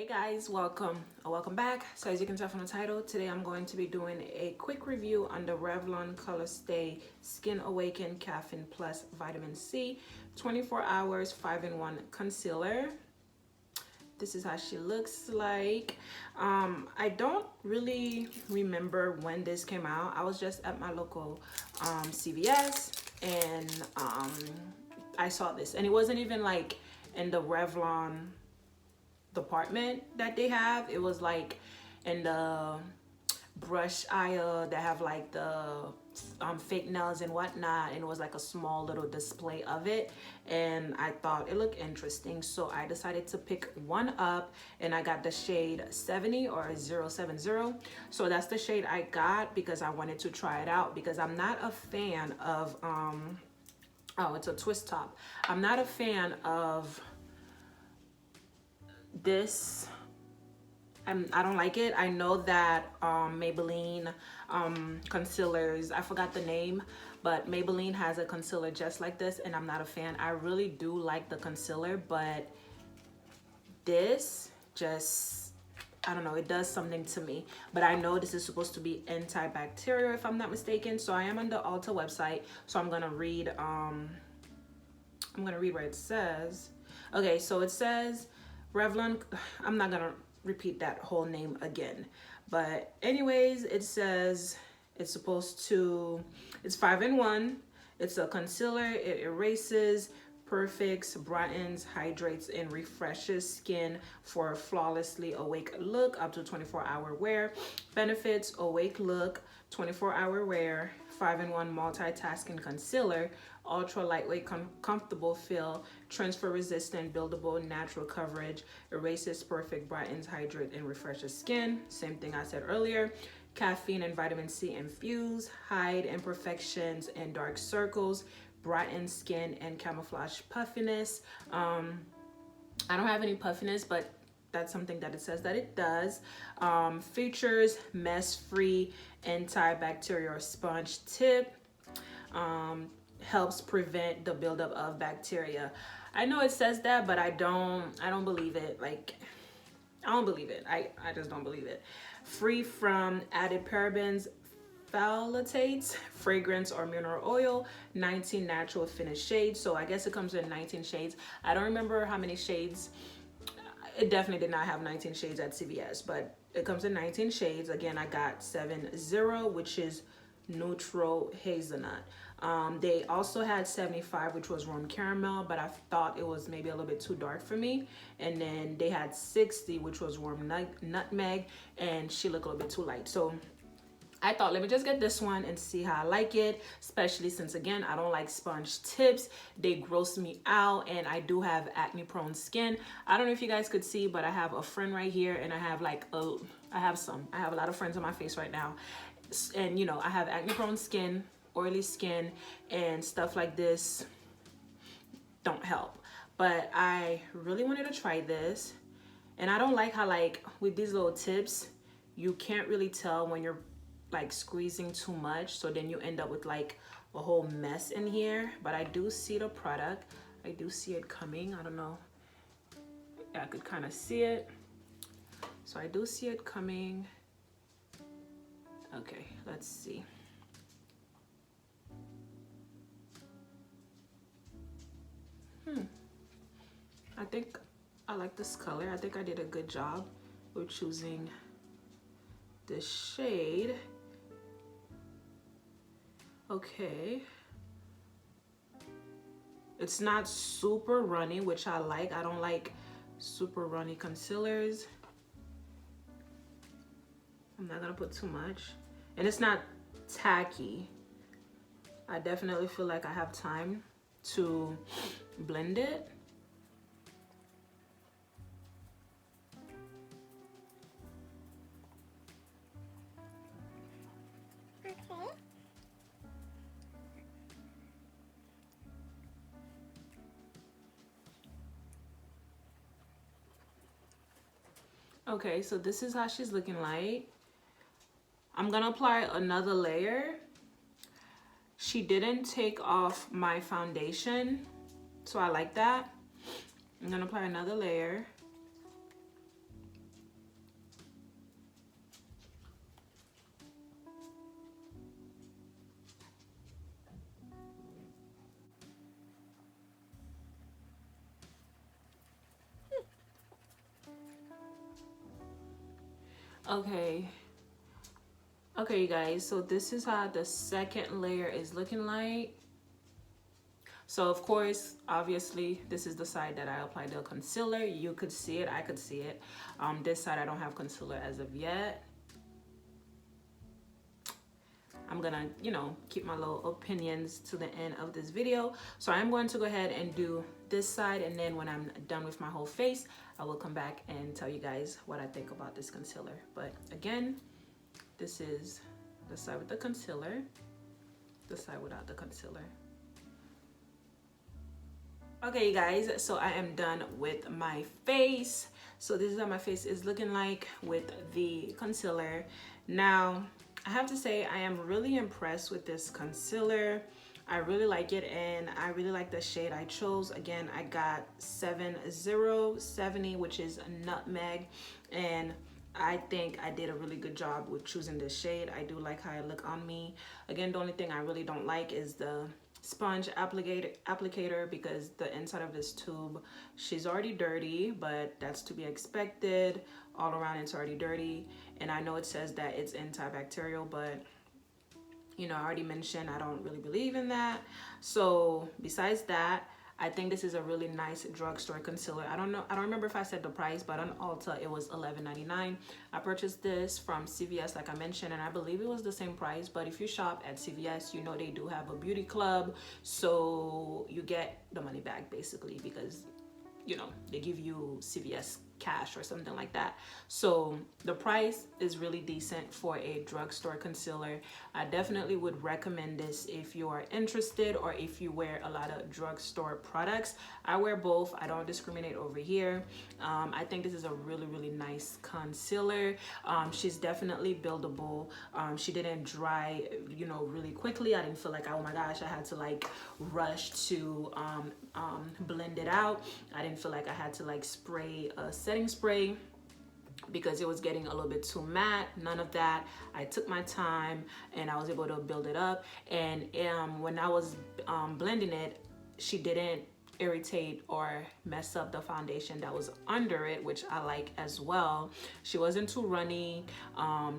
Hey guys, welcome back. So as you can tell from the title, today I'm going to be doing a quick review on the Revlon Colorstay Skin Awaken Caffeine Plus Vitamin C 24 hours 5-in-1 concealer. This is how she looks like. I don't really remember when this came out. I was just at my local CVS and I saw this, and it wasn't even like in the Revlon department that they have. It was like in the brush aisle that have like the fake nails and whatnot, and it was like a small little display of it, and I thought it looked interesting, so I decided to pick one up, and I got the shade 70 or 070. So that's the shade I got because I wanted to try it out, because I'm not a fan of oh, it's a twist top. I'm not a fan of this. I don't like it. I know that Maybelline concealers, I forgot the name, but Maybelline has a concealer just like this, and I'm not a fan. I really do like the concealer, but this just, I don't know, it does something to me. But I know this is supposed to be antibacterial if I'm not mistaken. So I am on the Ulta website, so I'm gonna read what it says. Okay, so it says Revlon, I'm not gonna repeat that whole name again, but anyways, it says it's 5-in-1. It's a concealer. It erases, perfects, brightens, hydrates, and refreshes skin for a flawlessly awake look up to 24-hour wear. Benefits: awake look, 24-hour wear, 5-in-1 multitasking concealer, ultra lightweight, comfortable feel, transfer resistant, buildable, natural coverage, erases, perfect, brightens, hydrate, and refreshes skin. Same thing I said earlier. Caffeine and vitamin C infused, hide imperfections and dark circles, brighten skin and camouflage puffiness. I don't have any puffiness, but that's something that it says that it does. Features mess-free antibacterial sponge tip. Helps prevent the buildup of bacteria. I know it says that, but I don't believe it. Like, I don't believe it. I just don't believe it. Free from added parabens, phthalates, fragrance, or mineral oil. 19 natural finish shades. So I guess it comes in 19 shades. I don't remember how many shades. It definitely did not have 19 shades at CVS, but it comes in 19 shades. Again, I got 70, which is neutral hazelnut. They also had 75, which was warm caramel, but I thought it was maybe a little bit too dark for me. And then they had 60, which was warm nutmeg, and she looked a little bit too light. So I thought, let me just get this one and see how I like it, especially since, again, I don't like sponge tips. They gross me out, and I do have acne-prone skin. I don't know if you guys could see, but I have a friend right here, and I have like I have a lot of friends on my face right now. And, you know, I have acne-prone skin, oily skin, and stuff like this don't help. But I really wanted to try this, and I don't like how, like, with these little tips, you can't really tell when you're like squeezing too much, so then you end up with like a whole mess in here. But I do see the product. I do see it coming. I don't know. Yeah, I could kind of see it. So I do see it coming. Okay, let's see. I think I like this color. I think I did a good job with choosing this shade. Okay. It's not super runny, which I like. I don't like super runny concealers. I'm not gonna put too much. And it's not tacky. I definitely feel like I have time to blend it. Okay, so this is how she's looking like. I'm gonna apply another layer. She didn't take off my foundation, so I like that. I'm gonna apply another layer. Okay. Okay, you guys, so this is how the second layer is looking like. So of course, obviously, this is the side that I applied the concealer. You could see it, I could see it. This side I don't have concealer as of yet. I'm gonna, you know, keep my little opinions to the end of this video. So I'm going to go ahead and do this side, and then when I'm done with my whole face, I will come back and tell you guys what I think about this concealer. But again, this is the side with the concealer, the side without the concealer. Okay, you guys, so I am done with my face. So this is how my face is looking like with the concealer. Now, I have to say I am really impressed with this concealer. I really like it, and I really like the shade I chose. Again, I got 7070, which is nutmeg, and I think I did a really good job with choosing this shade. I do like how it look on me. Again, the only thing I really don't like is the sponge applicator, because the inside of this tube, she's already dirty, but that's to be expected. All around it's already dirty, and I know it says that it's antibacterial, but you know, I already mentioned I don't really believe in that. So besides that, I think this is a really nice drugstore concealer. I don't remember if I said the price, but on Ulta it was $11.99. I purchased this from CVS, like I mentioned, and I believe it was the same price. But if you shop at CVS, you know they do have a beauty club, so you get the money back basically, because you know they give you CVS cash or something like that. So the price is really decent for a drugstore concealer. I definitely would recommend this if you are interested, or if you wear a lot of drugstore products. I wear both. I don't discriminate over here. I think this is a really nice concealer. She's definitely buildable. She didn't dry, you know, really quickly. I didn't feel like, oh my gosh, I had to like rush to blend it out. I didn't feel like I had to like spray a setting spray because it was getting a little bit too matte. None of that. I took my time and I was able to build it up. And when I was blending it, she didn't irritate or mess up the foundation that was under it, which I like as well. She wasn't too runny,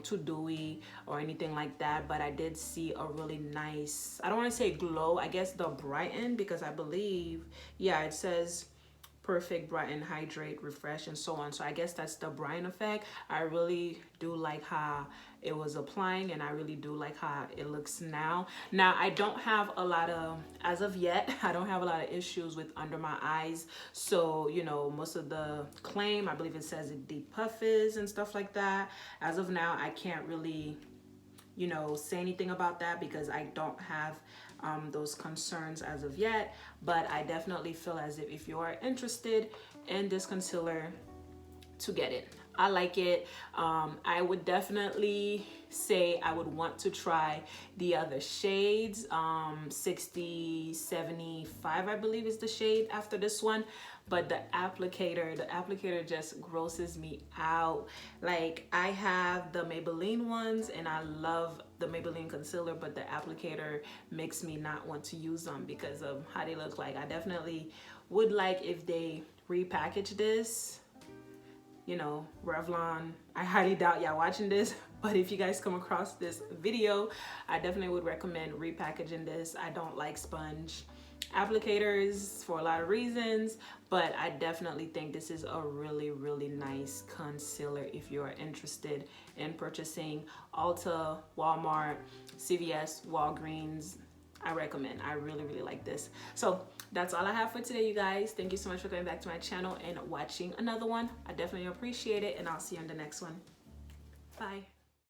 too dewy or anything like that, but I did see a really nice, I don't want to say glow, I guess the brighten, because I believe, yeah, it says perfect, brighten, hydrate, refresh, and so on. So I guess that's the brighten effect. I really do like how it was applying, and I really do like how it looks now. Now, I don't have a lot of, as of yet, I don't have a lot of issues with under my eyes. So, you know, most of the claim, I believe it says it depuffs and stuff like that. As of now, I can't really, you know, say anything about that because I don't have those concerns as of yet. But I definitely feel as if you are interested in this concealer, to get it. I like it. I would definitely say I would want to try the other shades. 60, 75, I believe is the shade after this one. But the applicator just grosses me out. Like, I have the Maybelline ones and I love the Maybelline concealer, but the applicator makes me not want to use them because of how they look like. I definitely would like if they repackage this. You know, Revlon, I highly doubt y'all watching this, but if you guys come across this video, I definitely would recommend repackaging this. I don't like sponge applicators for a lot of reasons, but I definitely think this is a really nice concealer if you are interested in purchasing. Ulta, Walmart, CVS, Walgreens, I recommend. I really like this. So that's all I have for today, you guys. Thank you so much for coming back to my channel and watching another one. I definitely appreciate it, and I'll see you on the next one. Bye.